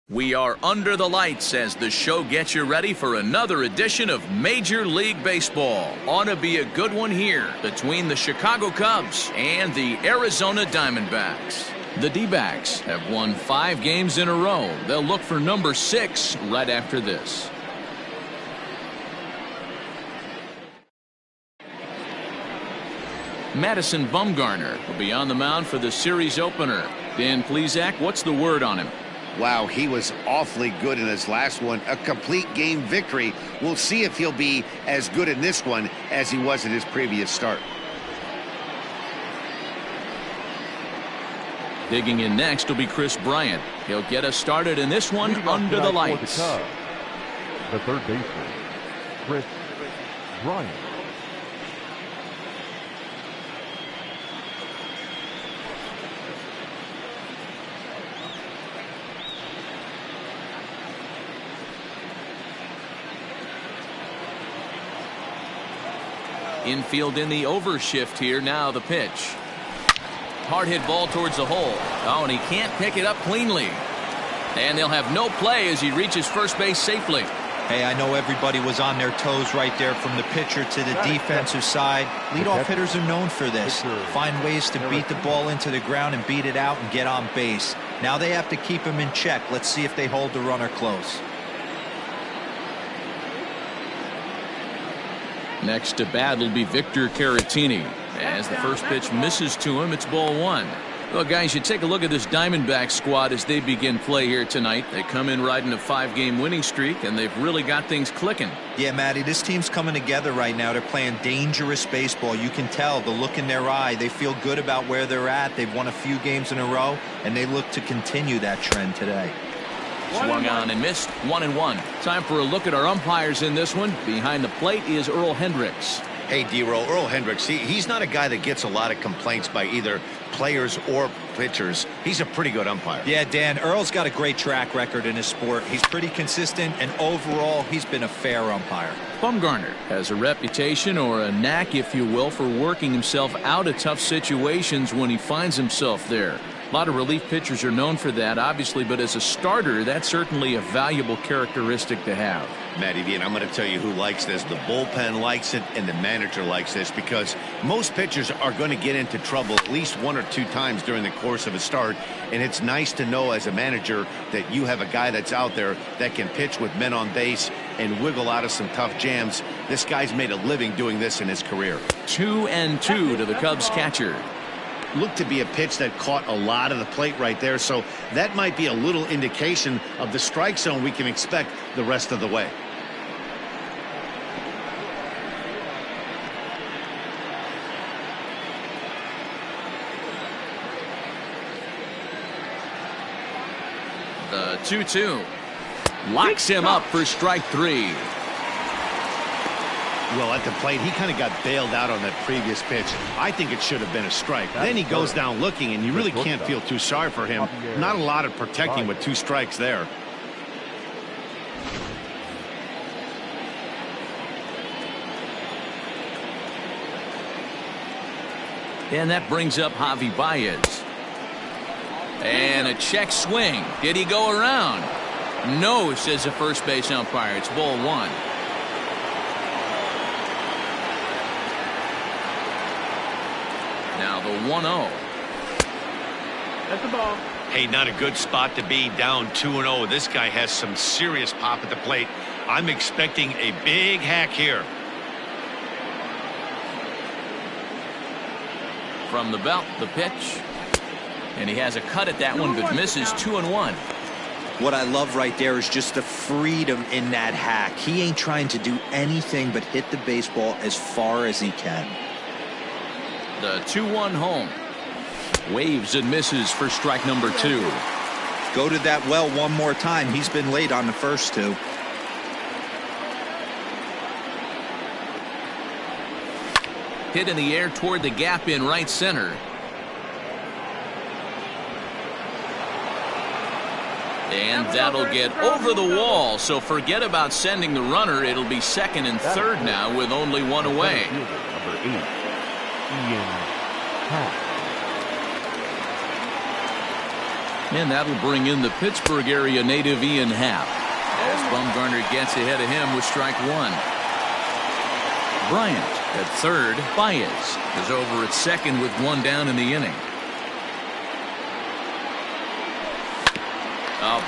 We are under the lights as the show gets you ready for another edition of Major League Baseball. Ought to be a good one here between the Chicago Cubs and the Arizona Diamondbacks. The D-backs have won 5 games in a row. They'll look for number 6 right after this. Madison Bumgarner will be on the mound for the series opener. Dan Plesac, what's the word on him? Wow, he was awfully good in his last one. A complete game victory. We'll see if he'll be as good in this one as he was in his previous start. Digging in next will be Chris Bryant. He'll get us started in this one under the lights. The third baseman, Chris Bryant. Infield in the overshift here. Now the pitch. Hard hit ball towards the hole. Oh, and he can't pick it up cleanly. And they'll have no play as he reaches first base safely. Hey, I know everybody was on their toes right there from the pitcher to the defensive side. Leadoff hitters are known for this. Find ways to beat the ball into the ground and beat it out and get on base. Now they have to keep him in check. Let's see if they hold the runner close. Next to bat will be Victor Caratini. As the first pitch misses to him, it's ball 1. Well, guys, you take a look at this Diamondback squad as they begin play here tonight. They come in riding a 5-game winning streak, and they've really got things clicking. Yeah, Matty, this team's coming together right now. They're playing dangerous baseball. You can tell the look in their eye. They feel good about where they're at. They've won a few games in a row, and they look to continue that trend today. Swung on and missed. 1-1. Time for a look at our umpires in this one. Behind the plate is Earl Hendricks. Hey, D-Roll, Earl Hendricks, he's not a guy that gets a lot of complaints by either players or pitchers. He's a pretty good umpire. Yeah, Dan, Earl's got a great track record in his sport. He's pretty consistent, and overall, he's been a fair umpire. Bumgarner has a reputation, or a knack, if you will, for working himself out of tough situations when he finds himself there. A lot of relief pitchers are known for that, obviously, but as a starter, that's certainly a valuable characteristic to have. Matty V, and I'm going to tell you who likes this. The bullpen likes it, and the manager likes this, because most pitchers are going to get into trouble at least 1 or 2 times during the course of a start, and it's nice to know as a manager that you have a guy that's out there that can pitch with men on base and wiggle out of some tough jams. This guy's made a living doing this in his career. 2-2 to the Cubs catcher. Looked to be a pitch that caught a lot of the plate right there, so that might be a little indication of the strike zone we can expect the rest of the way. The 2-2 locks him up for strike 3. Well, at the plate, he kind of got bailed out on that previous pitch. I think it should have been a strike. Then he goes down looking, and you really can't feel too sorry for him. Not a lot of protecting with 2 strikes there. And that brings up Javi Baez. And a check swing. Did he go around? No, says the first base umpire. It's ball 1. Now the 1-0. That's the ball. Hey, not a good spot to be, down 2-0. This guy has some serious pop at the plate. I'm expecting a big hack here. From the belt, the pitch. And he has a cut at that one, but misses. 2-1. What I love right there is just the freedom in that hack. He ain't trying to do anything but hit the baseball as far as he can. The 2-1 home. Waves and misses for strike number 2. Go to that well one more time. He's been late on the first 2. Hit in the air toward the gap in right center. And that'll get over the wall, so forget about sending the runner. It'll be second and third now with only 1 away. Number 8, Ian Happ. And that'll bring in the Pittsburgh area native Ian Happ, as Bumgarner gets ahead of him with strike one. Bryant at third. Baez is over at second with one down in the inning.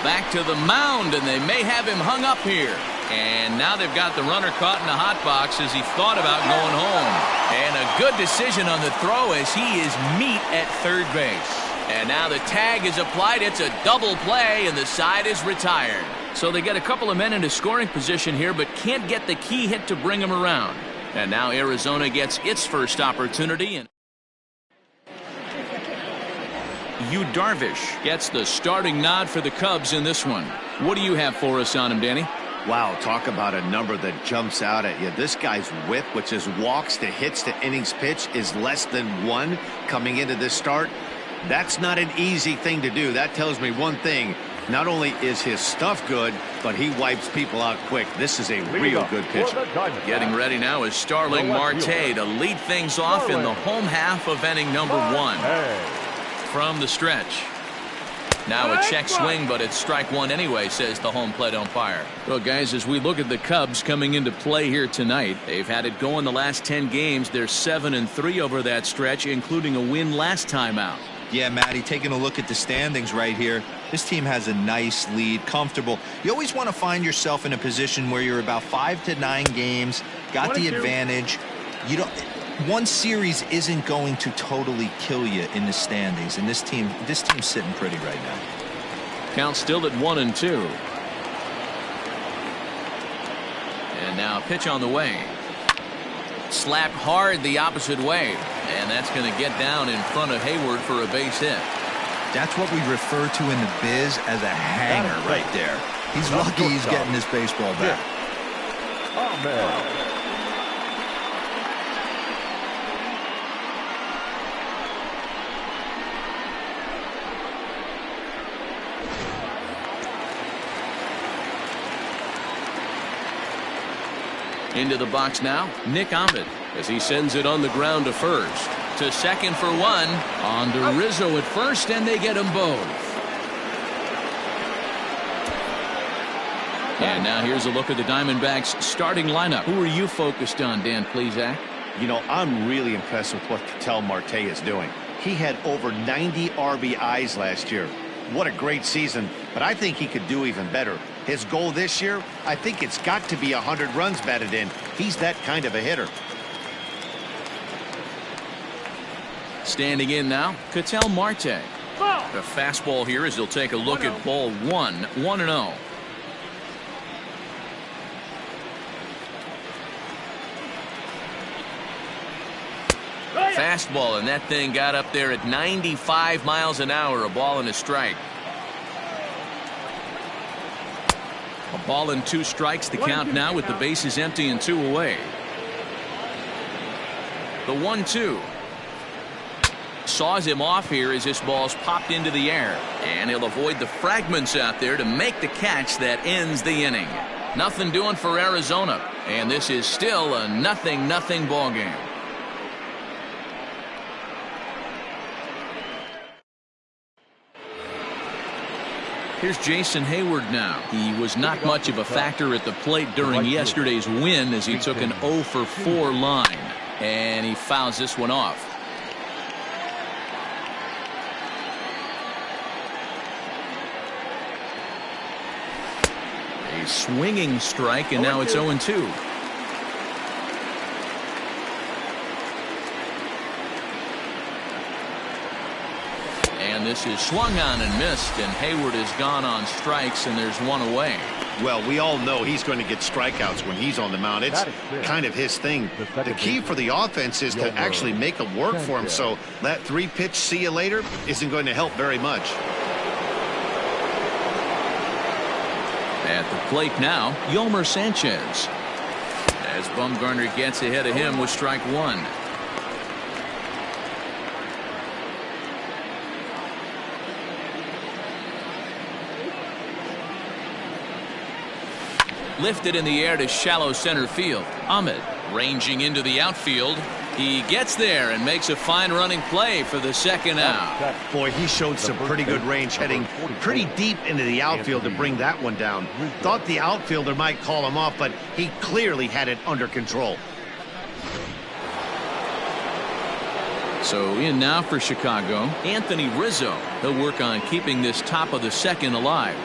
Back to the mound, and they may have him hung up here. And now they've got the runner caught in the hot box as he thought about going home. And a good decision on the throw as he is meat at third base. And now the tag is applied. It's a double play, and the side is retired. So they get a couple of men into scoring position here, but can't get the key hit to bring them around. And now Arizona gets its first opportunity. And Yu Darvish gets the starting nod for the Cubs in this one. What do you have for us on him, Danny? Wow, talk about a number that jumps out at you. This guy's whip, which is walks to hits to innings pitch, is less than 1 coming into this start. That's not an easy thing to do. That tells me one thing. Not only is his stuff good, but he wipes people out quick. This is a real good pitcher. Getting ready now is Starling Marte to lead things off in the home half of inning number 1. From the stretch. Now a check swing, but it's strike one anyway, says the home plate umpire. Well, guys, as we look at the Cubs coming into play here tonight, they've had it going the last 10 games. They're 7-3 over that stretch, including a win last time out. Yeah, Matty, taking a look at the standings right here, this team has a nice lead, comfortable. You always want to find yourself in a position where you're about 5 to 9 games, got the advantage. You don't. One series isn't going to totally kill you in the standings, and this team's sitting pretty right now. Count still at 1-2. And now pitch on the way. Slapped hard the opposite way, and that's going to get down in front of Hayward for a base hit. That's what we refer to in the biz as a hanger right there. He's lucky he's getting this baseball back. Oh, man. Into the box now, Nick Ahmed, as he sends it on the ground to first. To second for one. On to Rizzo at first, and they get them both. And now here's a look at the Diamondbacks starting lineup. Who are you focused on, Dan Plesac? You know, I'm really impressed with what Ketel Marte is doing. He had over 90 RBIs last year. What a great season, but I think he could do even better. His goal this year, I think it's got to be 100 runs batted in. He's that kind of a hitter. Standing in now, Ketel Marte. The fastball here as he'll take a look at ball 1, 1-0. Fastball, and that thing got up there at 95 miles an hour, a ball and a strike. A ball and 2 strikes, the count now with the bases empty and 2 away. The 1-2. Saws him off here as this ball's popped into the air, and he'll avoid the fragments out there to make the catch that ends the inning. Nothing doing for Arizona, and this is still a 0-0 ball game. Here's Jason Hayward now. He was not much of a factor at the plate during yesterday's win as he took an 0-for-4 line, and he fouls this one off. A swinging strike, and now it's 0-2. And this is swung on and missed, and Hayward is gone on strikes, and there's 1 away. Well, we all know he's going to get strikeouts when he's on the mound. It's kind of his thing. The key for the offense is to actually make it work for him, so that 3-pitch see you later isn't going to help very much. At the plate now, Yolmer Sanchez, as Bumgarner gets ahead of him with strike 1. Lifted in the air to shallow center field. Ahmed ranging into the outfield. He gets there and makes a fine running play for the second out. Boy, he showed some pretty good range, heading pretty deep into the outfield to bring that one down. Thought the outfielder might call him off, but he clearly had it under control. So in now for Chicago, Anthony Rizzo. He'll work on keeping this top of the second alive.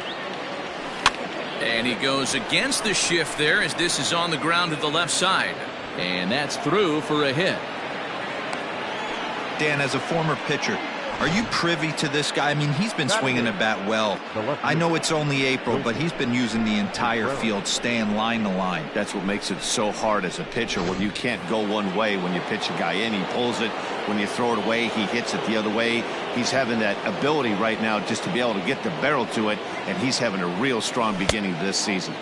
And he goes against the shift there as this is on the ground to the left side. And that's through for a hit. Dan, as a former pitcher, are you privy to this guy? I mean, he's been swinging the bat well. I know it's only April, but he's been using the entire field, staying line to line. That's what makes it so hard as a pitcher when you can't go one way. When you pitch a guy in, he pulls it. When you throw it away, he hits it the other way. He's having that ability right now just to be able to get the barrel to it, and he's having a real strong beginning this season.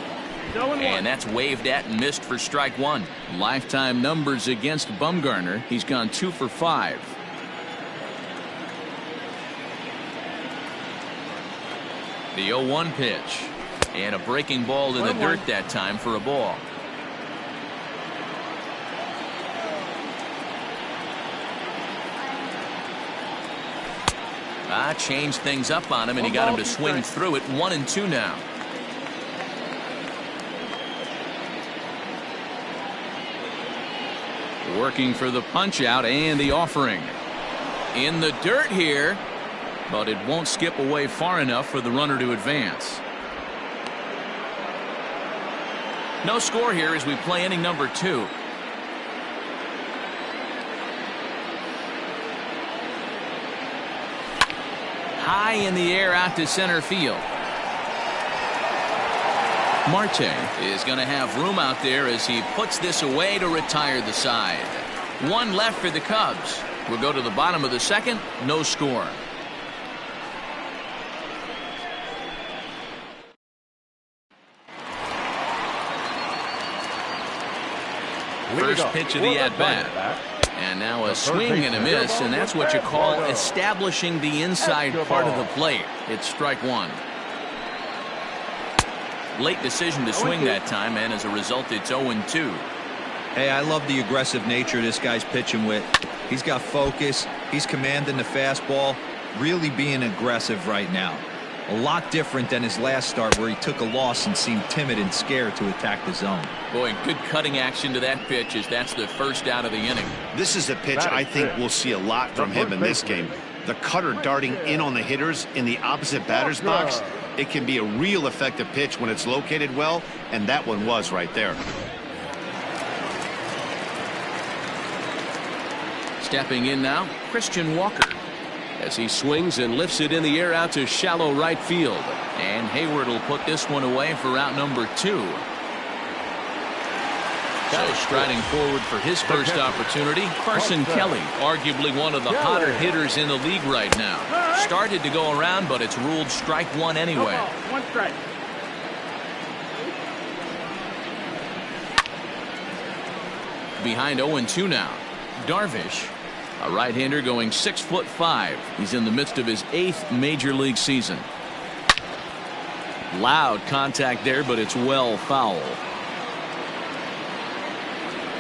And that's waved at and missed for strike one. Lifetime numbers against Bumgarner. He's gone 2 for 5. The 0-1 pitch. And a breaking ball in the dirt that time for a ball. Changed things up on him, and he got him to swing through it. 1-2 now. Working for the punch out and the offering. In the dirt here, but it won't skip away far enough for the runner to advance. No score here as we play inning number 2. High in the air out to center field. Marte is going to have room out there as he puts this away to retire the side. 1 left for the Cubs. We'll go to the bottom of the second. No score. First pitch of the at-bat. And now a swing and a miss, and that's what you call establishing the inside part of the plate. It's strike one. Late decision to swing that time, and as a result, it's 0-2. Hey, I love the aggressive nature this guy's pitching with. He's got focus. He's commanding the fastball, really being aggressive right now. A lot different than his last start where he took a loss and seemed timid and scared to attack the zone. Boy, good cutting action to that pitch as that's the first out of the inning. This is a pitch I think we'll see a lot from him in this game. The cutter darting in on the hitters in the opposite batter's box. It can be a real effective pitch when it's located well, and that one was right there. Stepping in now, Christian Walker. As he swings and lifts it in the air out to shallow right field. And Hayward will put this one away for out number 2. So striding forward for his first opportunity, Carson Kelly, arguably one of the hotter hitters in the league right now. Started to go around, but it's ruled strike one anyway. 1 strike. Behind 0-2 now, Darvish. A right-hander going 6'5". He's in the midst of his 8th major league season. Loud contact there, but it's well foul.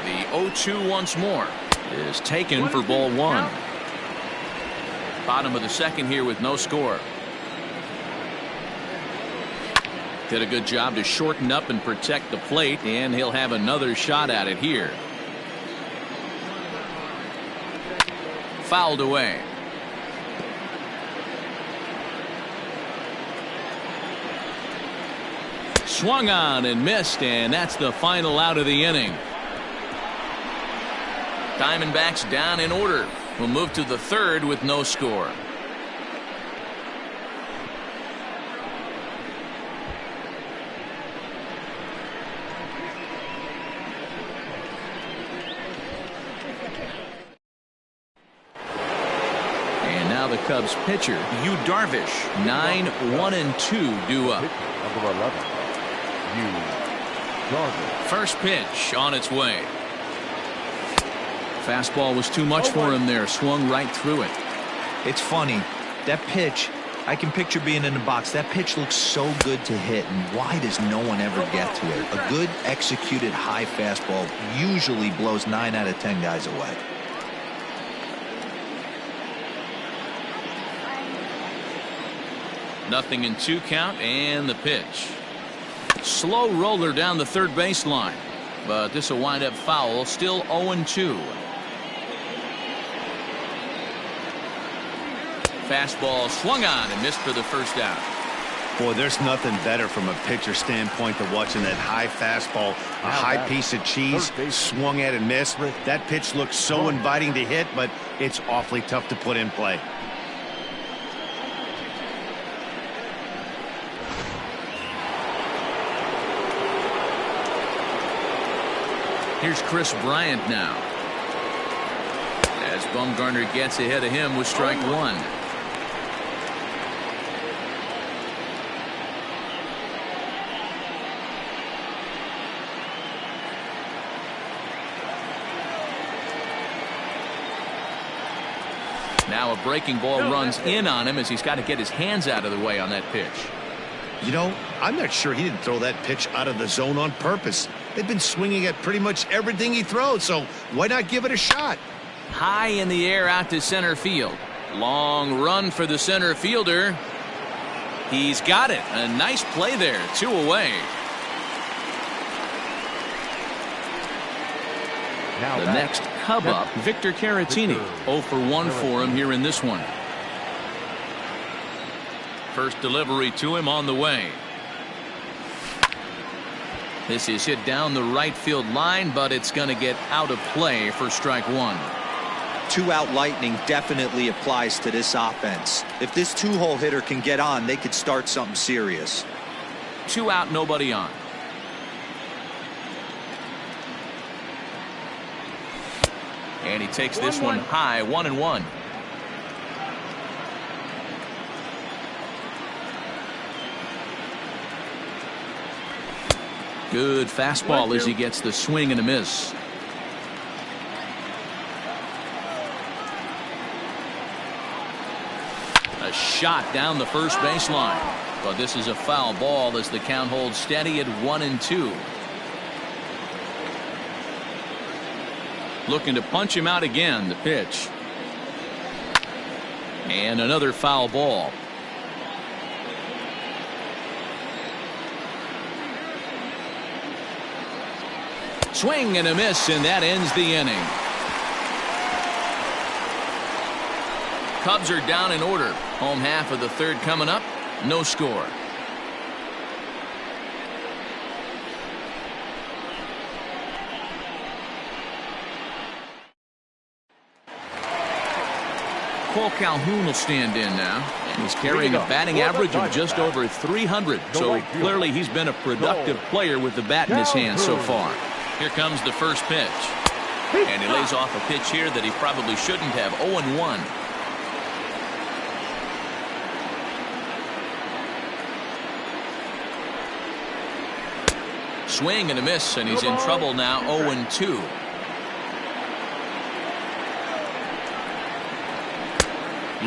The 0-2 once more is taken for ball 1. Bottom of the second here with no score. Did a good job to shorten up and protect the plate, and he'll have another shot at it here. Fouled away. Swung on and missed, and that's the final out of the inning. Diamondbacks down in order. We'll move to the 3rd with no score. The Cubs pitcher, Yu Darvish, 9-1-2 due up. Number 11, Yu Darvish. First pitch on its way. Fastball was too much for him there. Swung right through it. It's funny. That pitch, I can picture being in the box. That pitch looks so good to hit, and why does no one ever get to it? A good executed high fastball usually blows 9 out of 10 guys away. 0-2 count, and the pitch. Slow roller down the third baseline, but this will wind up foul. Still 0-2. Fastball swung on and missed for the first out. Boy, there's nothing better from a pitcher standpoint than watching that high fastball, a high piece of cheese, swung at and missed. That pitch looks so inviting to hit, but it's awfully tough to put in play. Here's Chris Bryant now, as Bumgarner gets ahead of him with strike one. Now a breaking ball runs in on him as he's got to get his hands out of the way on that pitch. You know, I'm not sure he didn't throw that pitch out of the zone on purpose. They've been swinging at pretty much everything he throws, so why not give it a shot? High in the air out to center field. Long run for the center fielder. He's got it. A nice play there. 2 away. The next Cub up, Victor Caratini. 0 for 1 for him here in this one. First delivery to him on the way. This is hit down the right field line, but it's going to get out of play for strike one. 2-out lightning definitely applies to this offense. If this 2-hole hitter can get on, they could start something serious. 2 out, nobody on. And he takes this one high, 1-1. Good fastball as he gets the swing and a miss. A shot down the first baseline, but this is a foul ball as the count holds steady at 1-2. Looking to punch him out again. The pitch. And another foul ball. Swing and a miss, and that ends the inning. Cubs are down in order. Home half of the third coming up. No score. Cole Calhoun will stand in now, and he's carrying a batting average of just over 300, so clearly he's been a productive player with the bat in his hand so far. Here comes the first pitch, and he lays off a pitch here that he probably shouldn't have. 0-1. Swing and a miss, and he's in trouble now. 0-2.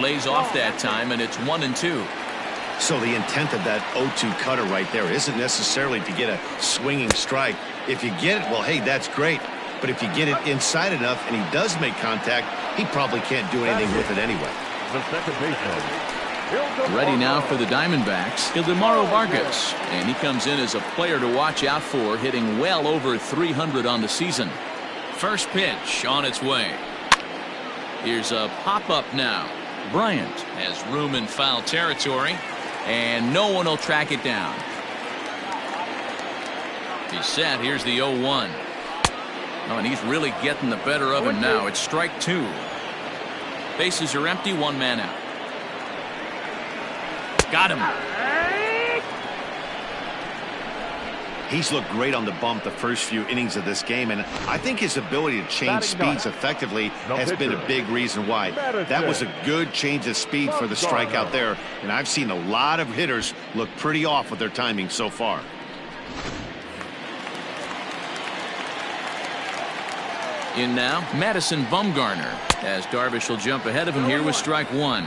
Lays off that time, and it's 1-2. So the intent of that 0-2 cutter right there isn't necessarily to get a swinging strike. If you get it, well, hey, that's great. But if you get it inside enough and he does make contact, he probably can't do anything with it anyway. The second baseman. Ready now for the Diamondbacks, Ildemaro Vargas. And he comes in as a player to watch out for, hitting well over 300 on the season. First pitch on its way. Here's a pop-up now. Bryant has room in foul territory, and no one will track it down. He's set. Here's the 0-1. Oh, and he's really getting the better of him now. It's strike two. Bases are empty, one man out. Got him. He's looked great on the bump the first few innings of this game, and I think his ability to change speeds effectively has been a big reason why. That was a good change of speed for the strikeout there, and I've seen a lot of hitters look pretty off with their timing so far. In now, Madison Bumgarner, as Darvish will jump ahead of him here with strike one.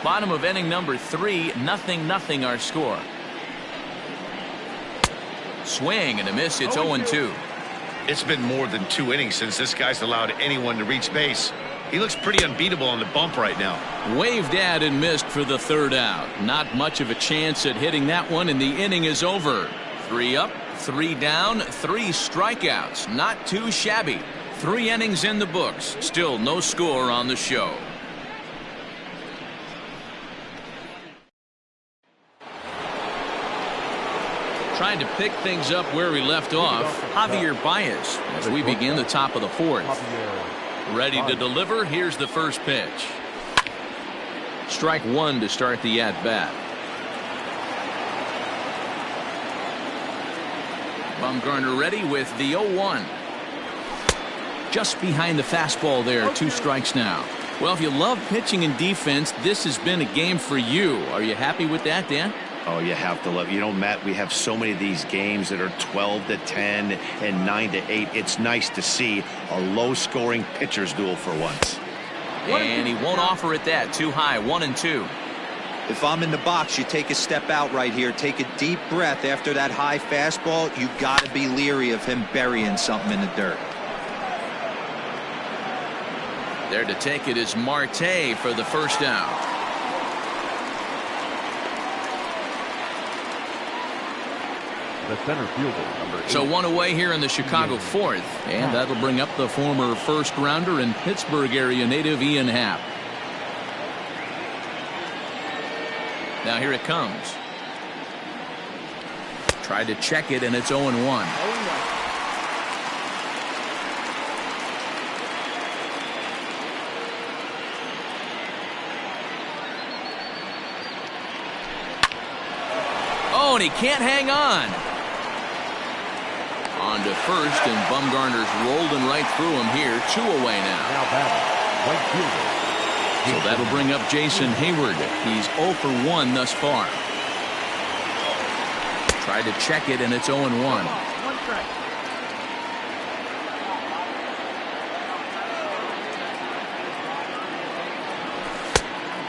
Bottom of inning number 3, 0-0 our score. Swing and a miss. It's 0-2. It's been more than 2 innings since this guy's allowed anyone to reach base. He looks pretty unbeatable on the bump right now. Waved at and missed for the third out. Not much of a chance at hitting that one, and the inning is over. 3 up, 3 down, 3 strikeouts. Not too shabby. 3 innings in the books. Still no score on the show. Trying to pick things up where we left off, Javier Baez, as we begin the top of the 4th. Ready to deliver. Here's the first pitch. Strike 1 to start the at-bat. Bumgarner ready with the 0-1. Just behind the fastball there. 2 strikes now. Well, if you love pitching and defense, this has been a game for you. Are you happy with that, Dan? Oh, you have to love. You know, Matt, we have so many of these games that are 12-10 and 9-8. It's nice to see a low-scoring pitcher's duel for once. And he won't offer it that. Too high. 1-2. If I'm in the box, you take a step out right here. Take a deep breath after that high fastball. You got to be leery of him burying something in the dirt. There to take it is Marte for the first out. The center fielder, number 8. So 1 away here in the Chicago 4th, and that'll bring up the former first rounder and Pittsburgh area native Ian Happ. Now here it comes. Tried to check it, and it's 0-1. Oh, and he can't hang on. On to first, and Bumgarner's rolling right through him here. 2 away now. Now batting, right fielder. So that'll bring up Jason Hayward. He's 0 for 1 thus far. Tried to check it, and it's 0-1.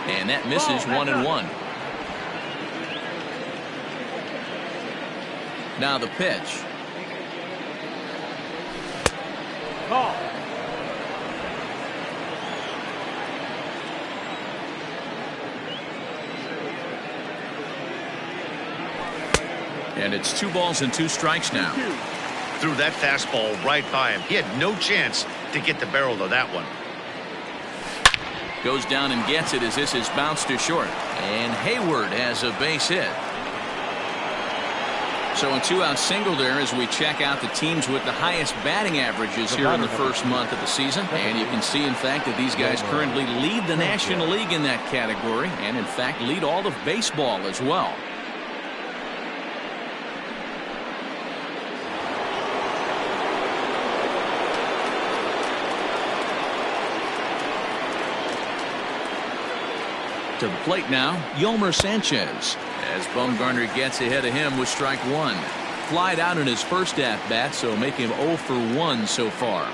And that misses 1-1. Now the pitch. And it's 2 balls and 2 strikes now. Threw that fastball right by him. He had no chance to get the barrel to that one. Goes down and gets it as this is bounced to short. And Hayward has a base hit. So a 2-out single there as we check out the teams with the highest batting averages here in the first month of the season. And you can see, in fact, that these guys currently lead the National League in that category and, in fact, lead all of baseball as well. To the plate now, Yolmer Sanchez, as Bumgarner gets ahead of him with strike 1. Flied out in his first at-bat, so make him 0 for 1 so far.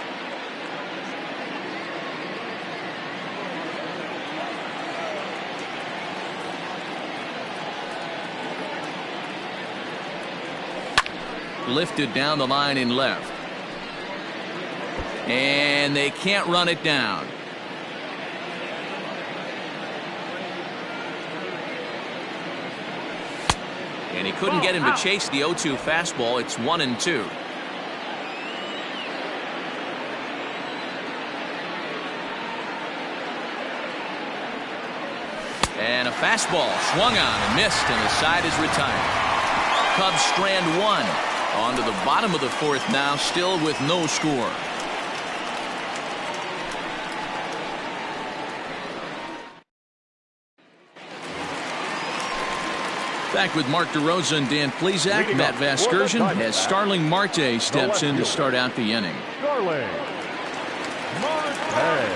Lifted down the line in left. And they can't run it down. And he couldn't get him to chase the 0-2 fastball. It's 1-2. And a fastball swung on and missed, and the side is retired. Cubs strand 1. On to the bottom of the 4th now, still with no score. Back with Mark DeRosa and Dan Plesac. Matt Vasgersian as Starling Marte steps in to start out the inning. Starling Marte.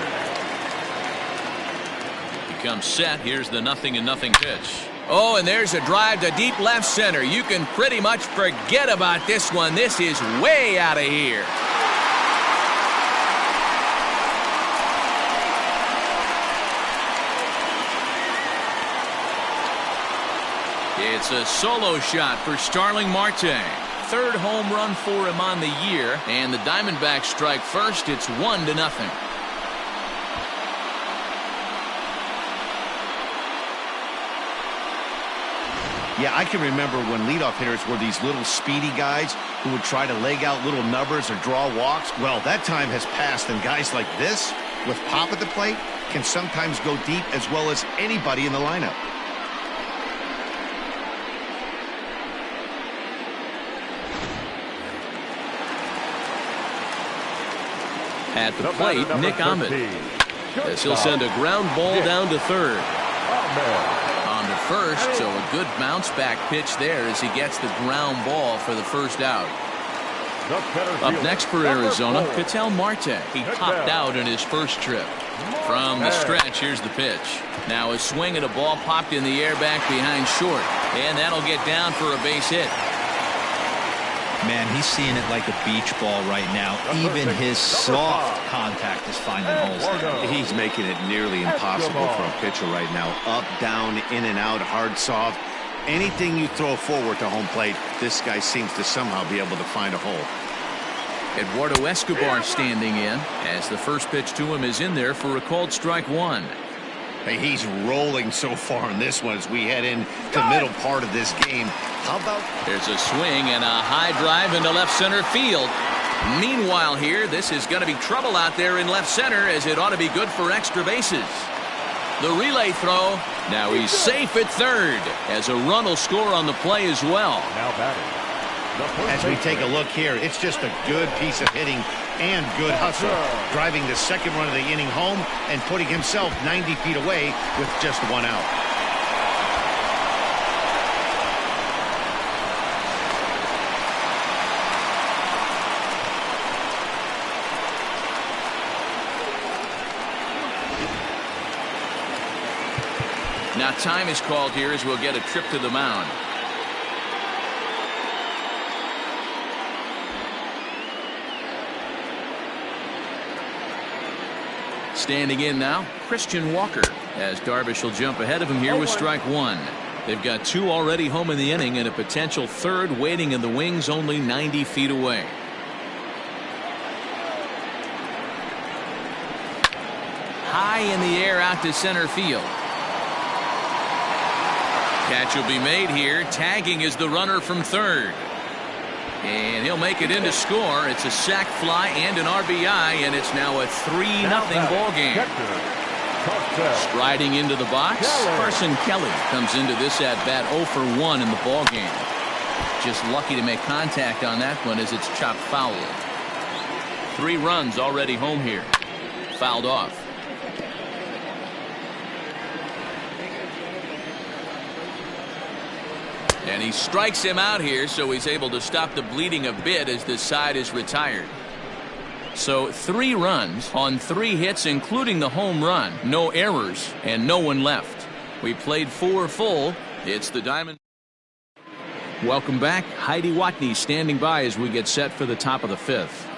He comes set. Here's the 0-0 pitch. Oh, and there's a drive to deep left center. You can pretty much forget about this one. This is way out of here. It's a solo shot for Starling Marte. 3rd home run for him on the year, and the Diamondbacks strike first. It's 1-0. Yeah, I can remember when leadoff hitters were these little speedy guys who would try to leg out little numbers or draw walks. Well, that time has passed, and guys like this, with pop at the plate, can sometimes go deep as well as anybody in the lineup. At the plate, Nick Ahmed. As he'll send a ground ball down to third. On to first, so a good bounce back pitch there as he gets the ground ball for the first out. Up next for Arizona, Ketel Marte. He topped out in his first trip. From the stretch, here's the pitch. Now a swing and a ball popped in the air back behind short. And that'll get down for a base hit. Man, he's seeing it like a beach ball right now. Even his soft contact is finding holes. He's making it nearly impossible for a pitcher right now. Up, down, in and out, hard, soft. Anything you throw forward to home plate, this guy seems to somehow be able to find a hole. Eduardo Escobar standing in as the first pitch to him is in there for a called strike one. Hey, he's rolling so far in this one as we head into the middle part of this game. How about... There's a swing and a high drive into left center field. Meanwhile here, this is going to be trouble out there in left center as it ought to be good for extra bases. The relay throw. Now he's safe at third as a run will score on the play as well. Now batting. As we take a look here, it's just a good piece of hitting and good hustle. Driving the second run of the inning home and putting himself 90 feet away with just one out. Now time is called here as we'll get a trip to the mound. Standing in now, Christian Walker, as Darvish will jump ahead of him here with strike one. They've got two already home in the inning and a potential third waiting in the wings only 90 feet away. High in the air out to center field. Catch will be made here. Tagging is the runner from third. And he'll make it in to score. It's a sac fly and an RBI, and it's now a 3-0 ball game. Striding into the box, Carson Kelly comes into this at bat 0 for 1 in the ball game. Just lucky to make contact on that one as it's chopped foul. 3 runs already home here. Fouled off. And he strikes him out here, so he's able to stop the bleeding a bit as this side is retired. So 3 runs on 3 hits, including the home run. No errors and no one left. We played 4 full. It's the Diamond. Welcome back. Heidi Watney standing by as we get set for the top of the 5th.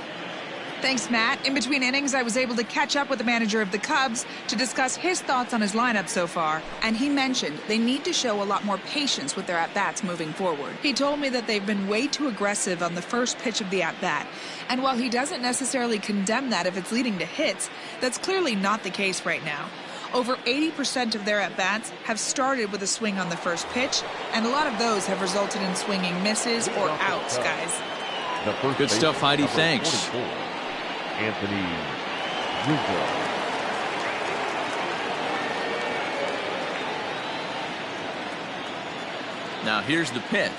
Thanks, Matt. In between innings, I was able to catch up with the manager of the Cubs to discuss his thoughts on his lineup so far. And he mentioned they need to show a lot more patience with their at-bats moving forward. He told me that they've been way too aggressive on the first pitch of the at-bat. And while he doesn't necessarily condemn that if it's leading to hits, that's clearly not the case right now. Over 80% of their at-bats have started with a swing on the first pitch, and a lot of those have resulted in swinging misses or outs, guys. Good stuff, Heidi. Thanks. Anthony Rizzo. Now here's the pitch.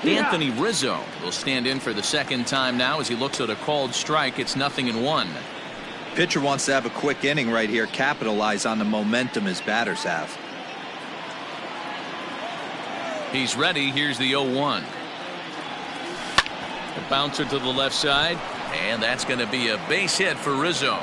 Anthony Rizzo will stand in for the second time now as he looks at a called strike. It's 0-1. Pitcher wants to have a quick inning right here, capitalize on the momentum his batters have. He's ready. Here's the 0-1. A bouncer to the left side, and that's going to be a base hit for Rizzo.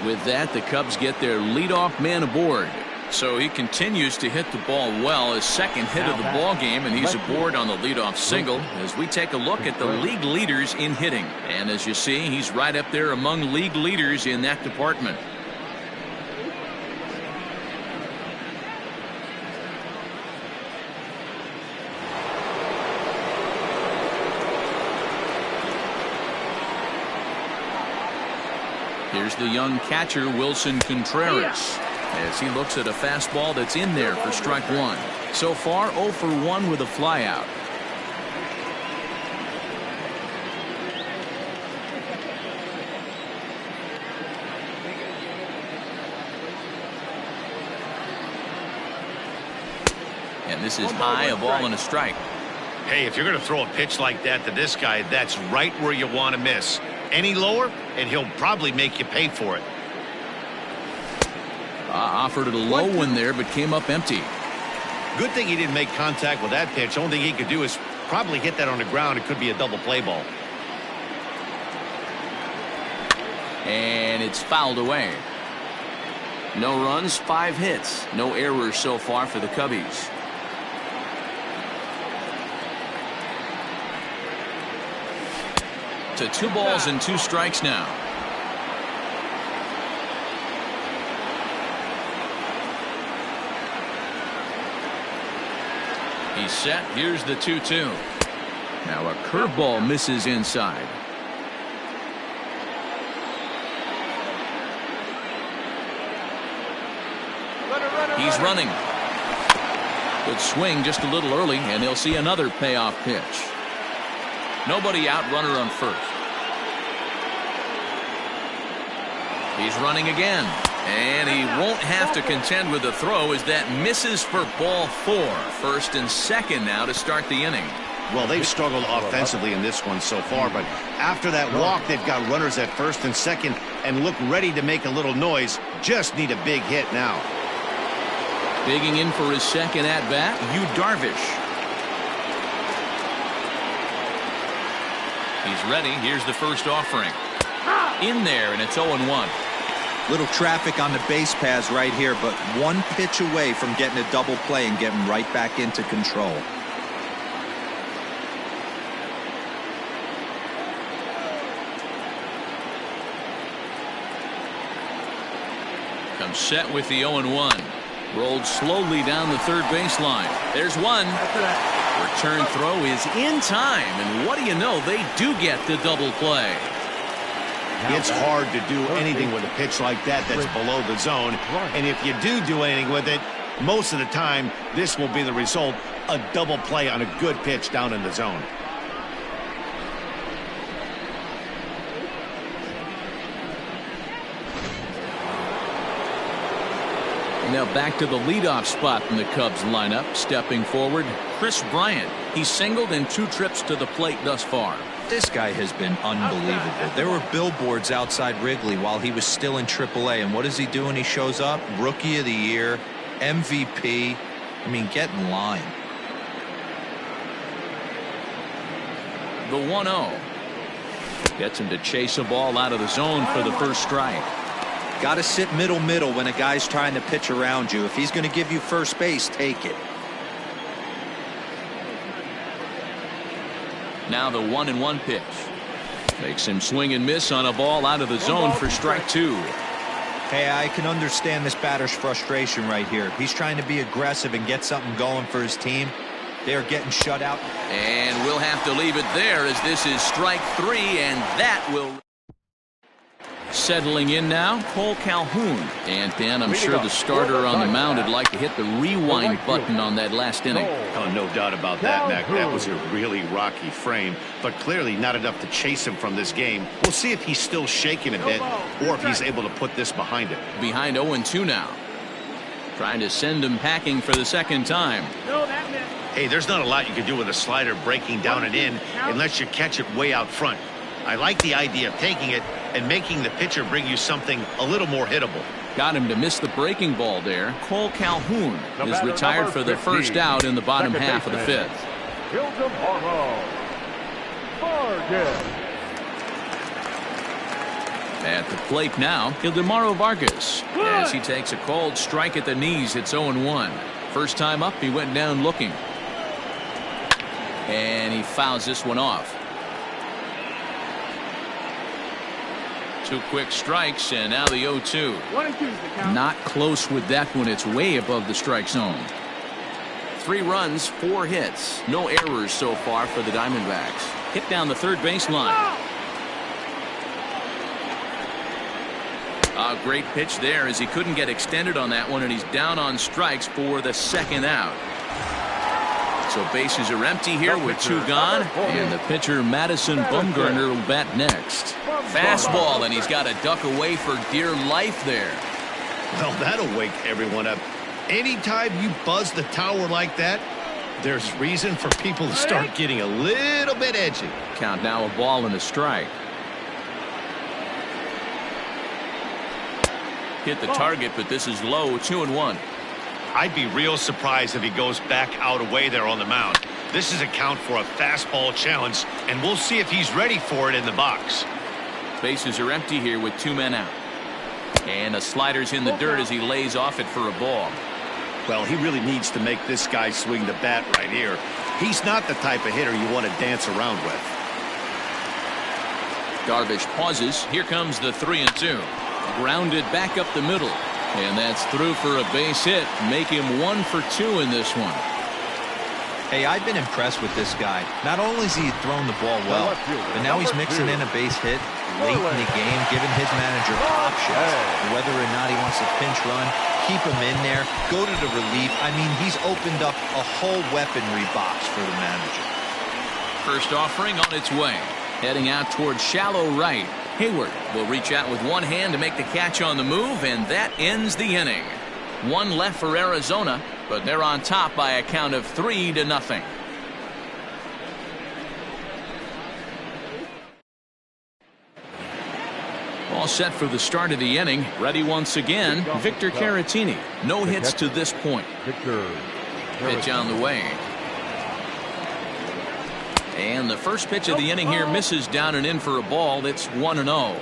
With that, the Cubs get their leadoff man aboard. So he continues to hit the ball well, his second hit of the ball game, and he's aboard on the leadoff single as we take a look at the league leaders in hitting. And as you see, he's right up there among league leaders in that department. Here's the young catcher, Wilson Contreras. as he looks at a fastball that's in there for strike one. So far, 0 for 1 with a flyout. And this is high, a ball and a strike. Hey, if you're going to throw a pitch like that to this guy, that's right where you want to miss. Any lower, and he'll probably make you pay for it. Offered it a low one there, but came up empty. Good thing he didn't make contact with that pitch. Only thing he could do is probably hit that on the ground. It could be a double play ball. And it's fouled away. No runs, 5 hits. No errors so far for the Cubbies. To 2 balls and 2 strikes now. He's set. Here's the 2-2. Now a curveball misses inside. He's running. Good swing just a little early, and he'll see another payoff pitch. Nobody out, runner on first. He's running again. And he won't have to contend with the throw as that misses for ball 4. First and second now to start the inning. Well, they've struggled offensively in this one so far, but after that walk, they've got runners at first and second and look ready to make a little noise. Just need a big hit now. Digging in for his second at-bat, Yu Darvish. He's ready. Here's the first offering. In there, and it's 0-1. Little traffic on the base paths right here, but one pitch away from getting a double play and getting right back into control. Comes set with the 0-1. Rolled slowly down the third baseline. There's one. Return throw is in time, and what do you know? They do get the double play. It's hard to do anything with a pitch like that that's below the zone. And if you do anything with it, most of the time, this will be the result, a double play on a good pitch down in the zone. Now back to the leadoff spot in the Cubs lineup. Stepping forward, Chris Bryant. He's singled in 2 trips to the plate thus far. This guy has been unbelievable. There were billboards outside Wrigley while he was still in AAA, and what does he do when he shows up? Rookie of the Year, MVP. I mean, get in line. The 1-0. Gets him to chase a ball out of the zone for the first strike. Got to sit middle when a guy's trying to pitch around you. If he's going to give you first base, take it. Now the 1-1 pitch. Makes him swing and miss on a ball out of the zone for strike 2. Hey, I can understand this batter's frustration right here. He's trying to be aggressive and get something going for his team. They're getting shut out. And we'll have to leave it there as this is strike 3, and that will... Settling in now, Cole Calhoun. And Dan, I'm sure the starter on the mound would like to hit the rewind button on that last inning. Oh, no doubt about that, Mac. That was a really rocky frame, but clearly not enough to chase him from this game. We'll see if he's still shaking a bit or if he's able to put this behind him. Behind 0-2 now. Trying to send him packing for the second time. Hey, there's not a lot you can do with a slider breaking down and in unless you catch it way out front. I like the idea of taking it and making the pitcher bring you something a little more hittable. Got him to miss the breaking ball there. Cole Calhoun is retired for the first out in the bottom half of the 5th. At the plate now, Ildemaro Vargas. As he takes a cold strike at the knees, it's 0-1. First time up, he went down looking. And he fouls this one off. 2 quick strikes, and now the 0-2. Not close with that one. It's way above the strike zone. 3 runs, 4 hits. No errors so far for the Diamondbacks. Hit down the third baseline. A great pitch there as he couldn't get extended on that one, and he's down on strikes for the second out. So bases are empty here with 2 gone, and the pitcher Madison Bumgarner will bat next. Fastball, and he's got to duck away for dear life there. Well, that'll wake everyone up. Anytime you buzz the tower like that, there's reason for people to start getting a little bit edgy. Count now a ball and a strike. Hit the target, but this is low, 2-1. I'd be real surprised if he goes back out away there on the mound. This is a count for a fastball challenge, and we'll see if he's ready for it in the box. Bases are empty here with 2 men out. And a slider's in the dirt as he lays off it for a ball. Well, he really needs to make this guy swing the bat right here. He's not the type of hitter you want to dance around with. Darvish pauses. Here comes the 3-2. Grounded back up the middle. And that's through for a base hit. Make him 1 for 2 in this one. Hey, I've been impressed with this guy. Not only has he thrown the ball well, but now he's mixing in a base hit late in the game, giving his manager options. Whether or not he wants to pinch run, keep him in there, go to the relief. I mean, he's opened up a whole weaponry box for the manager. First offering on its way. Heading out towards shallow right. Hayward will reach out with one hand to make the catch on the move, and that ends the inning. 1 left for Arizona, but they're on top by a count of 3-0. All set for the start of the inning. Ready once again, Victor Caratini. No hits to this point. Pitch on the way. And the first pitch of the inning here misses down and in for a ball. It's 1-0.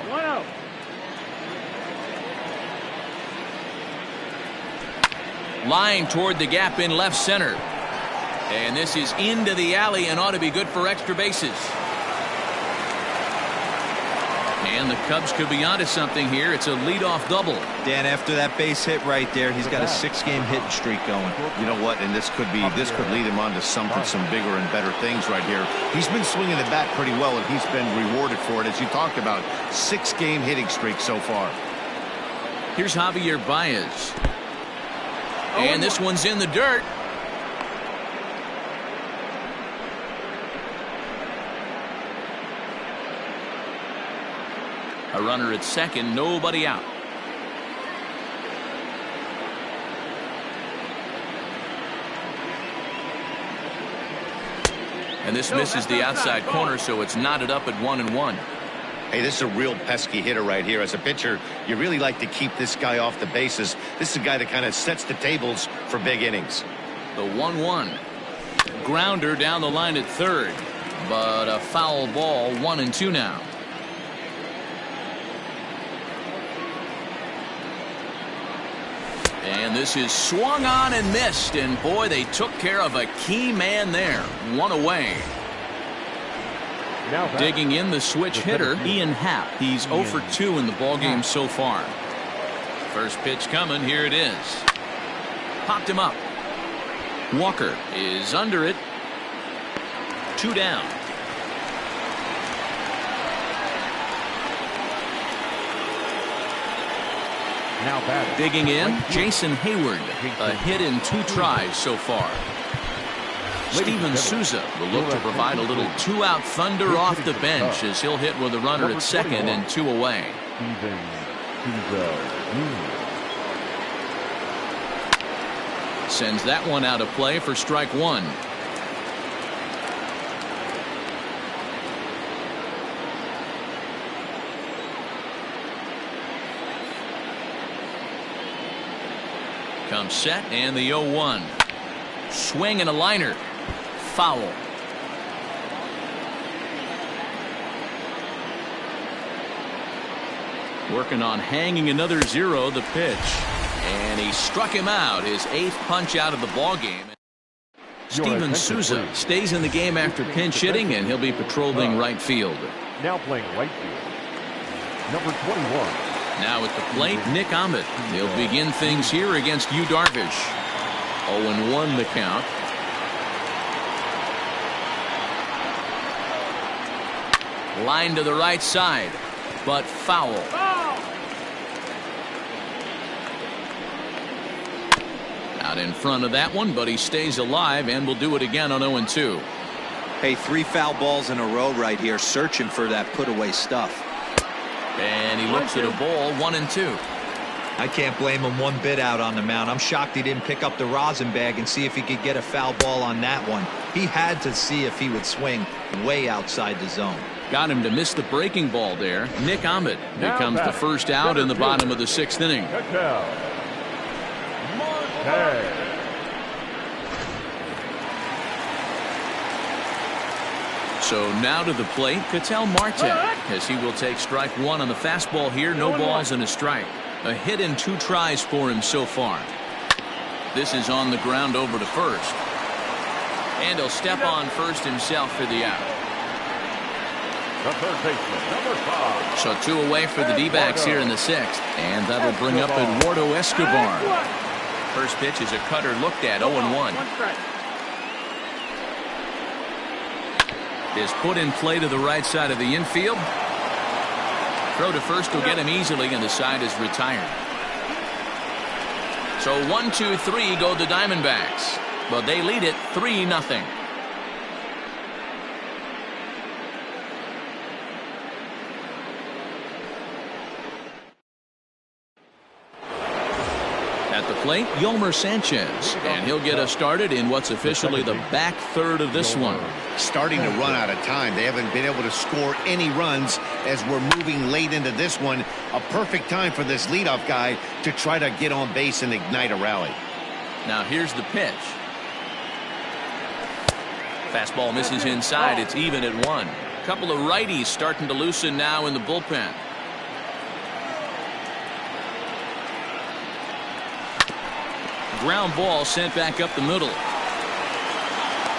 Line toward the gap in left center. And this is into the alley and ought to be good for extra bases. And the Cubs could be onto something here. It's a leadoff double. Dan, after that base hit right there, he's got a 6-game hitting streak going. You know what? And this could lead him on to some bigger and better things right here. He's been swinging the bat pretty well, and he's been rewarded for it, as you talked about. 6-game hitting streak so far. Here's Javier Baez. And this one's in the dirt. A runner at second, nobody out. And this misses the outside corner, so it's knotted up at 1-1. Hey, this is a real pesky hitter right here. As a pitcher, you really like to keep this guy off the bases. This is a guy that kind of sets the tables for big innings. The 1-1. Grounder down the line at third, but a foul ball, 1-2 now. And this is swung on and missed, and boy, they took care of a key man there. 1 away. Digging in the switch hitter, Ian Happ. He's 0 for 2 in the ballgame so far. First pitch coming. Here it is. Popped him up. Walker is under it. 2 down. Now batting. Digging in, Jason Hayward. A hit in 2 tries so far. Steven Souza will look to provide a little 2-out thunder off the bench as he'll hit with a runner at second and 2 away. Steven Souza Jr. Sends that one out of play for strike 1. Comes set and the 0-1. Swing and a liner. Foul. Working on hanging another 0, the pitch. And he struck him out, his 8th punch out of the ballgame. Steven Souza stays in the game after pinch hitting, and he'll be patrolling right field. Now playing right field, number 21. Now at the plate, Nick Ahmed. He'll begin things here against Yu Darvish. 0-1 the count. Line to the right side, but foul. Got in front of that one, but he stays alive and will do it again on 0-2. Hey, 3 foul balls in a row right here, searching for that put-away stuff. And he looks at a ball, 1-2. I can't blame him one bit out on the mound. I'm shocked he didn't pick up the rosin bag and see if he could get a foul ball on that one. He had to see if he would swing way outside the zone. Got him to miss the breaking ball there. Nick Ahmed becomes the first out in the bottom of the 6th inning. So now to the plate, Ketel Marte, as he will take strike 1 on the fastball here. No balls and a strike. A hit in 2 tries for him so far. This is on the ground over to first. And he'll step on first himself for the out. The third baseman, number 5. So 2 away for the D-backs here in the 6th. And that'll bring up Eduardo Escobar. First pitch is a cutter looked at, 0-1. Is put in play to the right side of the infield. Throw to first will get him easily, and the side is retired. So 1-2-3 go the Diamondbacks, but they lead it 3-0. At the plate, Yolmer Sanchez, and he'll get us started in what's officially the back third of this one. Starting to run out of time. They haven't been able to score any runs as we're moving late into this one. A perfect time for this leadoff guy to try to get on base and ignite a rally. Now here's the pitch. Fastball misses inside. It's even at 1. A couple of righties starting to loosen now in the bullpen. Ground ball sent back up the middle.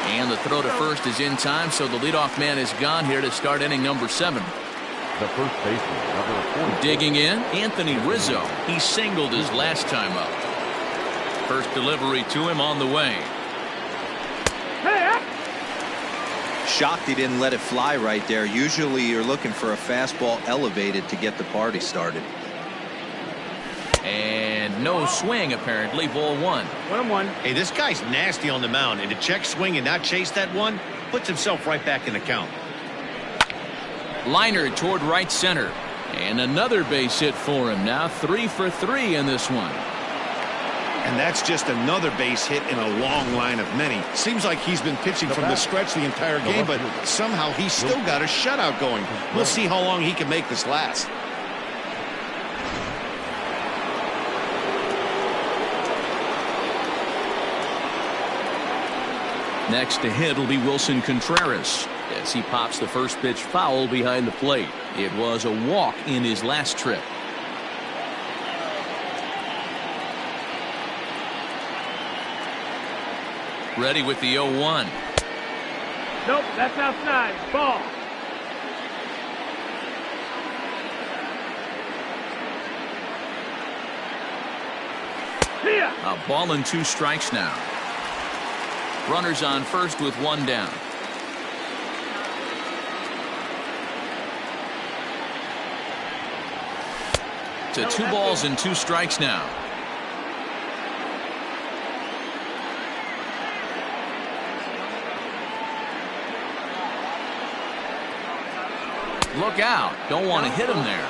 And the throw to first is in time, so the leadoff man is gone here to start inning number 7. The first baseman, number 4. Digging in, Anthony Rizzo. He singled his last time up. First delivery to him on the way. Shocked he didn't let it fly right there. Usually you're looking for a fastball elevated to get the party started. And no swing, apparently. Ball 1. 1-1. Hey, this guy's nasty on the mound, and to check swing and not chase that one puts himself right back in the count. Liner toward right center. And another base hit for him. Now 3 for 3 in this one. And that's just another base hit in a long line of many. Seems like he's been pitching from the stretch the entire game, but somehow he's still got a shutout going. We'll see how long he can make this last. Next to hit will be Wilson Contreras as he pops the first pitch foul behind the plate. It was a walk in his last trip. Ready with the 0-1. Nope, that's outside. Ball. A ball and 2 strikes now. Runners on first with 1 down. To 2 balls and 2 strikes now. Look out. Don't want to hit him there.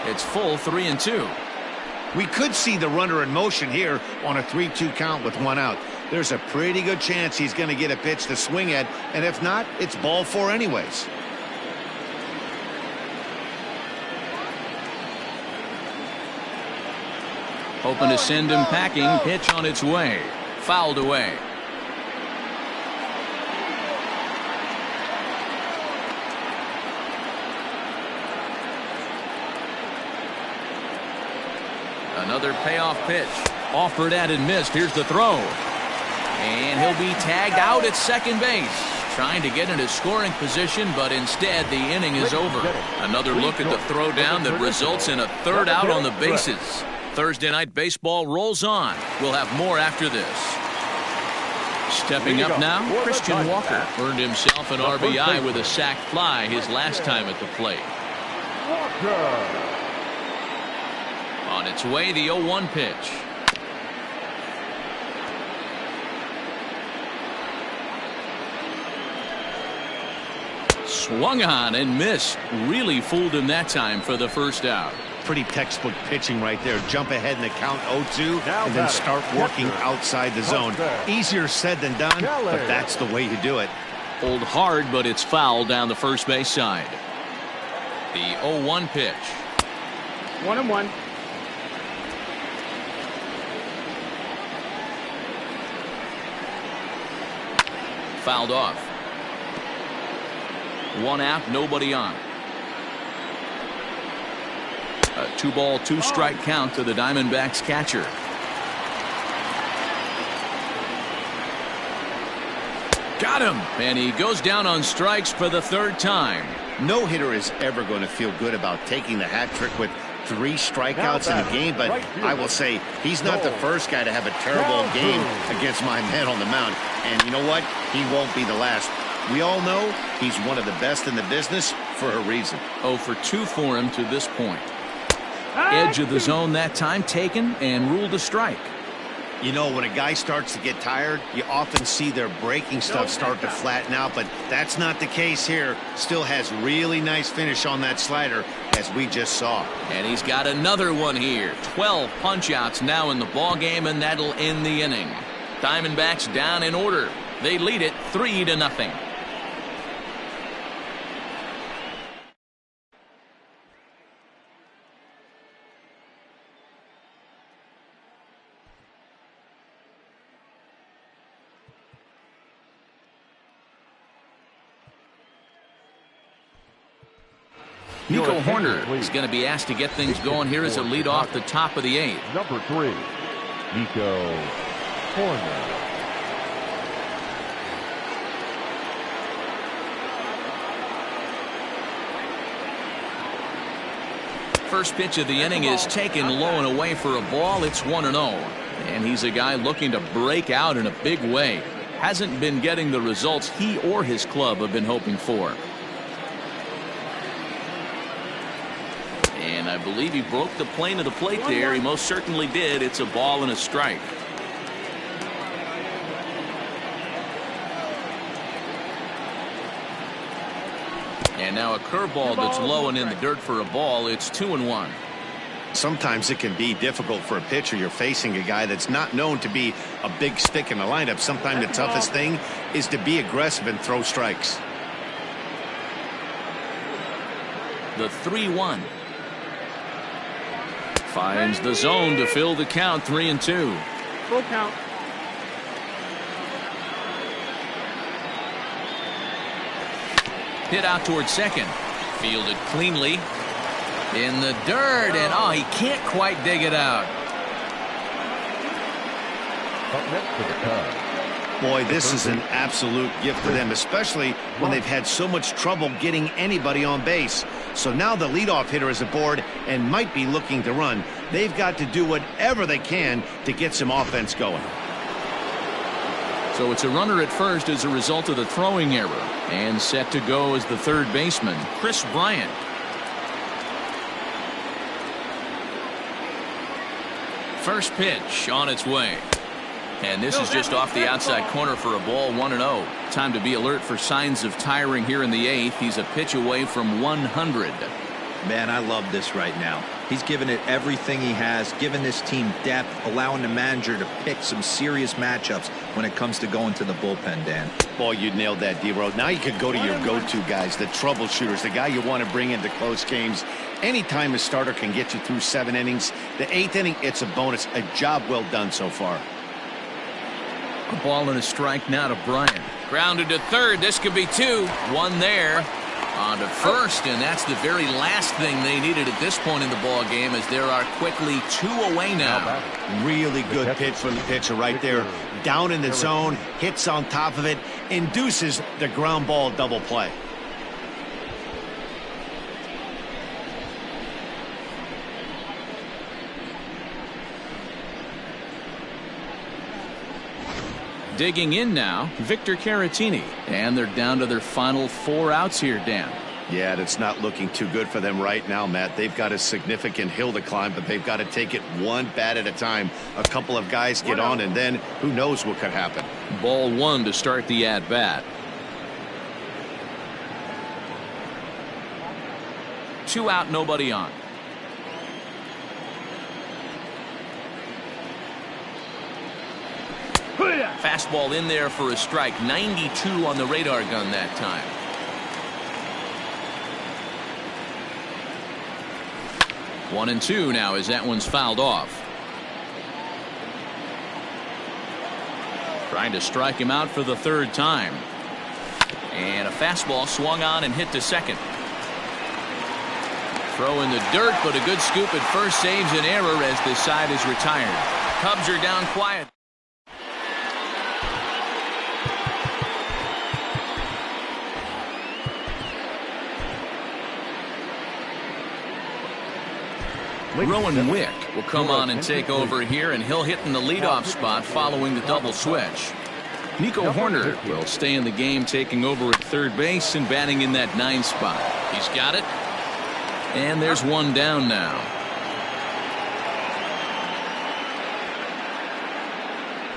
It's full 3-2. We could see the runner in motion here on a 3-2 count with 1 out. There's a pretty good chance he's going to get a pitch to swing at, and if not, it's ball 4 anyways. Hoping to send him packing. Pitch on its way. Fouled away. Another payoff pitch. Offered at and missed. Here's the throw. And he'll be tagged out at second base. Trying to get into scoring position, but instead the inning is over. Another look at the throw down that results in a 3rd out on the bases. Thursday Night Baseball rolls on. We'll have more after this. Stepping up now, Christian Walker earned himself an RBI with a sac fly his last time at the plate. On its way, the 0-1 pitch. Swung on and missed. Really fooled him that time for the first out. Pretty textbook pitching right there. Jump ahead in the count 0-2 and then start working outside the zone. Easier said than done, but that's the way you do it. Pulled hard, but it's foul down the first base side. The 0-1 pitch. 1-1. Fouled off. 1 out, nobody on. A 2-ball, 2-strike count to the Diamondbacks catcher. Got him, and he goes down on strikes for the 3rd time. No hitter is ever going to feel good about taking the hat trick with 3 strikeouts in a game, but I will say he's not the first guy to have a terrible game against my man on the mound. And you know what? He won't be the last. We all know he's one of the best in the business for a reason. 0 for 2 for him to this point. Edge of the zone that time taken and ruled a strike. You know, when a guy starts to get tired, you often see their breaking stuff start to flatten out, but that's not the case here. Still has really nice finish on that slider, as we just saw. And he's got another one here. 12 punch-outs now in the ball game, and that'll end the inning. Diamondbacks down in order. They lead it 3-0. Nico Horner is going to be asked to get things going here as a lead off the top of the 8th. Number 3, Nico Horner. First pitch of the inning is taken low and away for a ball. It's 1-0. And he's a guy looking to break out in a big way. Hasn't been getting the results he or his club have been hoping for. And I believe he broke the plane of the plate there. He most certainly did. It's a ball and a strike. And now a curveball that's low and in the dirt for a ball. It's 2-1. Sometimes it can be difficult for a pitcher. You're facing a guy that's not known to be a big stick in the lineup. Sometimes the toughest thing is to be aggressive and throw strikes. The 3-1. Finds the zone to fill the count. 3-2. Full count. Hit out towards second. Fielded cleanly. In the dirt, and he can't quite dig it out. Up next for the Cubs. Boy, this is an absolute gift to them, especially when they've had so much trouble getting anybody on base. So now the leadoff hitter is aboard and might be looking to run. They've got to do whatever they can to get some offense going. So it's a runner at first as a result of the throwing error. And set to go as the third baseman, Chris Bryant. First pitch on its way. And this is just off the outside corner for a ball. 1-0. Time to be alert for signs of tiring here in the 8th. He's a pitch away from 100. Man, I love this right now. He's given it everything he has, given this team depth, allowing the manager to pick some serious matchups when it comes to going to the bullpen, Dan. Boy, you nailed that, D-Road. Now you could go to your go-to guys, the troubleshooters, the guy you want to bring into close games. Anytime a starter can get you through 7 innings, the 8th inning, it's a bonus. A job well done so far. A ball and a strike now to Bryant. Grounded to third. This could be 2. 1 there. On to first, and that's the very last thing they needed at this point in the ball game, as there are quickly 2 away now. Really good pitch from the pitcher right there. Down in the zone, hits on top of it, induces the ground ball double play. Digging in now, Victor Caratini. And they're down to their final 4 outs here, Dan. Yeah, it's not looking too good for them right now, Matt. They've got a significant hill to climb, but they've got to take it one bat at a time. A couple of guys get on, and then who knows what could happen. Ball 1 to start the at-bat. 2 out, nobody on. Fastball in there for a strike. 92 on the radar gun that time. One and two now as that one's fouled off. Trying to strike him out for the third time. And a fastball swung on and hit to second. Throw in the dirt, but a good scoop at first saves an error as the side is retired. Cubs are down quiet. Rowan Wick will come on and take over here, and he'll hit in the leadoff spot following the double switch. Nico Horner will stay in the game, taking over at third base and batting in that 9 spot. He's got it. And there's one down now.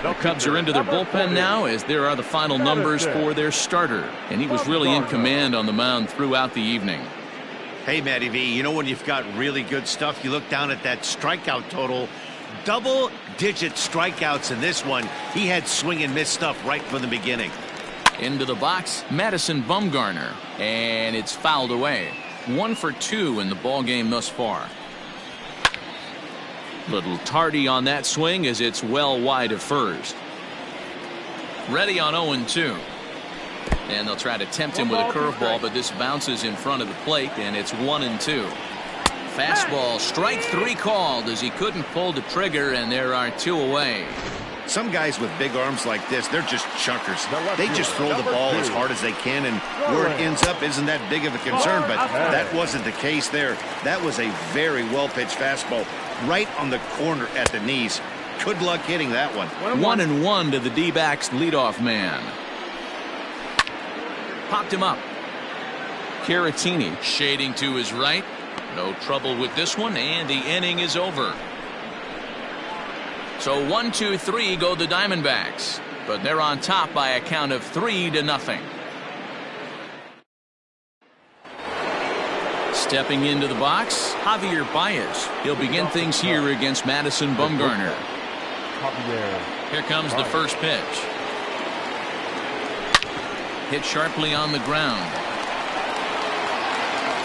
The Cubs are into their bullpen now as there are the final numbers for their starter. And he was really in command on the mound throughout the evening. Hey, Matty V, you know when you've got really good stuff, you look down at that strikeout total. Double-digit strikeouts in this one. He had swing and miss stuff right from the beginning. Into the box, Madison Bumgarner. And it's fouled away. 1 for 2 in the ball game thus far. Little tardy on that swing as it's well wide of first. Ready on 0-2. And they'll try to tempt him with a curveball, but this bounces in front of the plate, and it's 1-2. Fastball, strike 3 called as he couldn't pull the trigger, and there are 2 away. Some guys with big arms like this, they're just chuckers. They just throw the ball as hard as they can, and where it ends up isn't that big of a concern, but that wasn't the case there. That was a very well-pitched fastball right on the corner at the knees. Good luck hitting that one. 1-1 to the D-backs leadoff man. Popped him up. Caratini shading to his right. No trouble with this one, and the inning is over. So 1-2-3 go the Diamondbacks, but they're on top by a count of 3-0. Stepping into the box, Javier Baez. He'll begin things here against Madison Bumgarner. Here comes the first pitch. Hit sharply on the ground.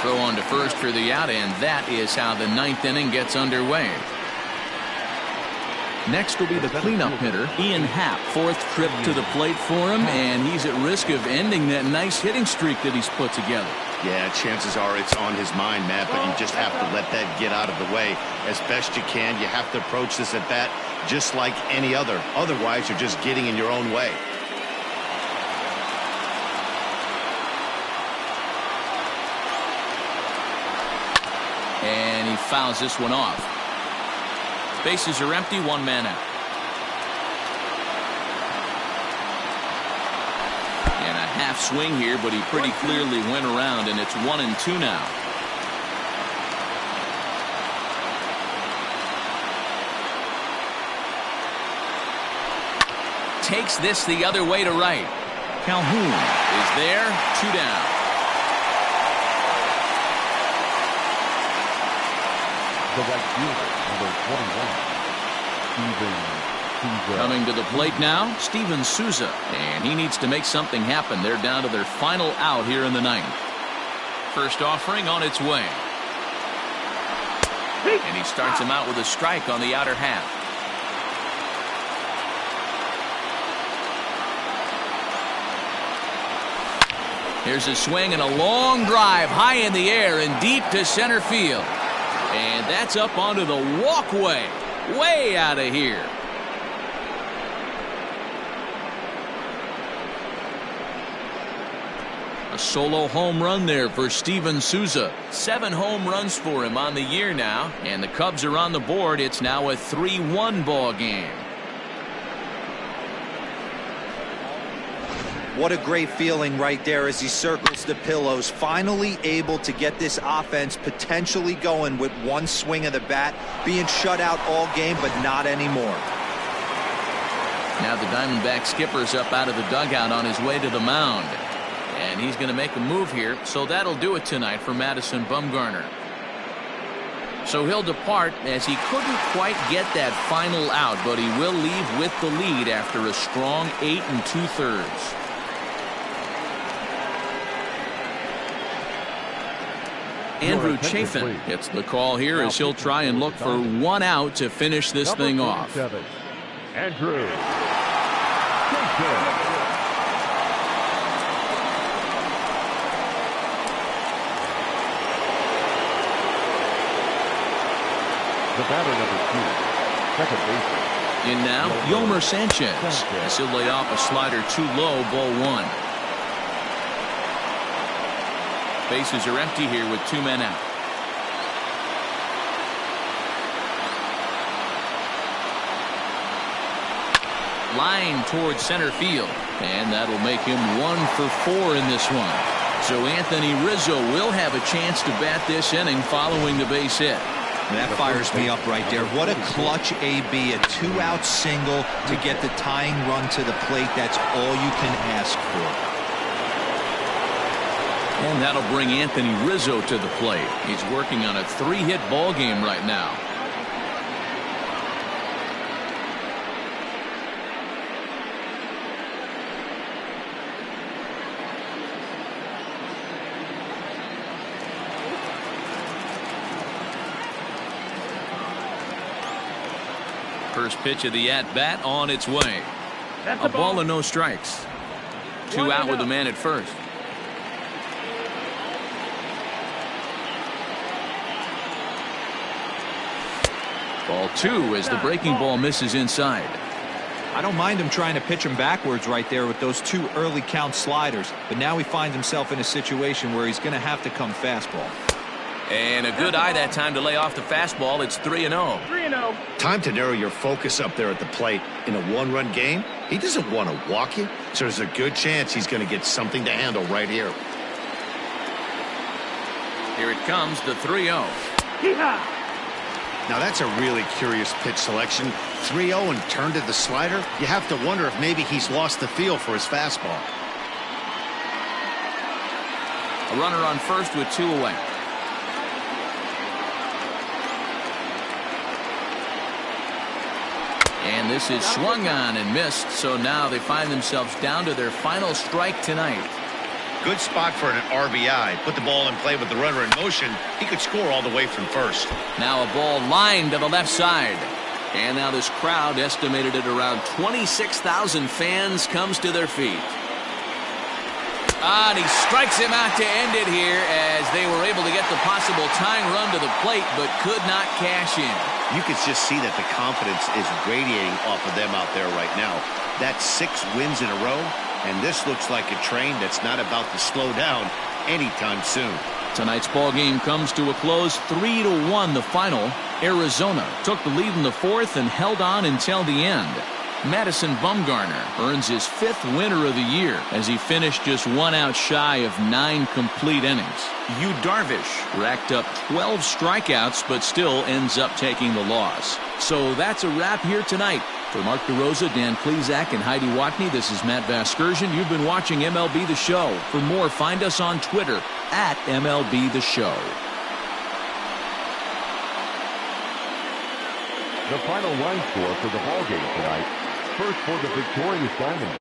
Throw on to first for the out, and that is how the 9th inning gets underway. Next will be the cleanup hitter, Ian Happ. 4th trip to the plate for him, and he's at risk of ending that nice hitting streak that he's put together. Yeah, chances are it's on his mind, Matt, but you just have to let that get out of the way as best you can. You have to approach this at bat just like any other. Otherwise, you're just getting in your own way. And he fouls this one off. Bases are empty, 1 man out. And a half swing here, but he pretty clearly went around, and it's 1-2 now. Takes this the other way to right. Calhoun is there, 2 down. The right fielder, number 21, Steven Souza. Coming to the plate now, Steven Souza, and he needs to make something happen. They're down to their final out here in the 9th. First offering on its way. And he starts him out with a strike on the outer half. Here's a swing and a long drive high in the air and deep to center field. And that's up onto the walkway. Way out of here. A solo home run there for Steven Souza. 7 home runs for him on the year now. And the Cubs are on the board. It's now a 3-1 ball game. What a great feeling right there as he circles the pillows, finally able to get this offense potentially going with 1 swing of the bat, being shut out all game, but not anymore. Now the Diamondback skipper's up out of the dugout on his way to the mound. And he's going to make a move here, so that'll do it tonight for Madison Bumgarner. So he'll depart as he couldn't quite get that final out, but he will leave with the lead after a strong 8 2/3. Andrew Chafin gets the call here as he'll try and look for one out to finish this thing off. Andrew Chafin. The batter, number 2, second baseman. In now, Yomer Sanchez. As he'll lay off a slider too low, ball 1. Bases are empty here with 2 men out. Line towards center field, and that'll make him 1 for 4 in this one. So Anthony Rizzo will have a chance to bat this inning following the base hit. That fires me up right there. What a clutch AB, a 2-out single to get the tying run to the plate. That's all you can ask for. And that'll bring Anthony Rizzo to the plate. He's working on a 3-hit ball game right now. First pitch of the at-bat on its way. A ball and no strikes. 2 out with a man at first. Ball 2 as the breaking ball misses inside. I don't mind him trying to pitch him backwards right there with those 2 early count sliders, but now he finds himself in a situation where he's going to have to come fastball. And a good eye that time to lay off the fastball. It's 3-0. 3-0. Time to narrow your focus up there at the plate. In a 1-run game, he doesn't want to walk you, so there's a good chance he's going to get something to handle right here. Here it comes, the 3-0. Now that's a really curious pitch selection. 3-0 and turned to the slider. You have to wonder if maybe he's lost the feel for his fastball. A runner on first with 2 away. And this is swung on and missed, so now they find themselves down to their final strike tonight. Good spot for an RBI. Put the ball in play with the runner in motion. He could score all the way from first. Now a ball lined to the left side. And now this crowd, estimated at around 26,000 fans, comes to their feet. And he strikes him out to end it here as they were able to get the possible tying run to the plate but could not cash in. You can just see that the confidence is radiating off of them out there right now. That's 6 wins in a row, and this looks like a train that's not about to slow down anytime soon. Tonight's ball game comes to a close, 3-1 the final. Arizona took the lead in the 4th and held on until the end. Madison Bumgarner earns his 5th winner of the year as he finished just 1 out shy of 9 complete innings. Yu Darvish racked up 12 strikeouts but still ends up taking the loss. So that's a wrap here tonight. For Mark DeRosa, Dan Plesac, and Heidi Watney, this is Matt Vasgersian. You've been watching MLB The Show. For more, find us on Twitter at MLB The Show. The final line score for the ball game tonight. First for the victorious Diamondbacks.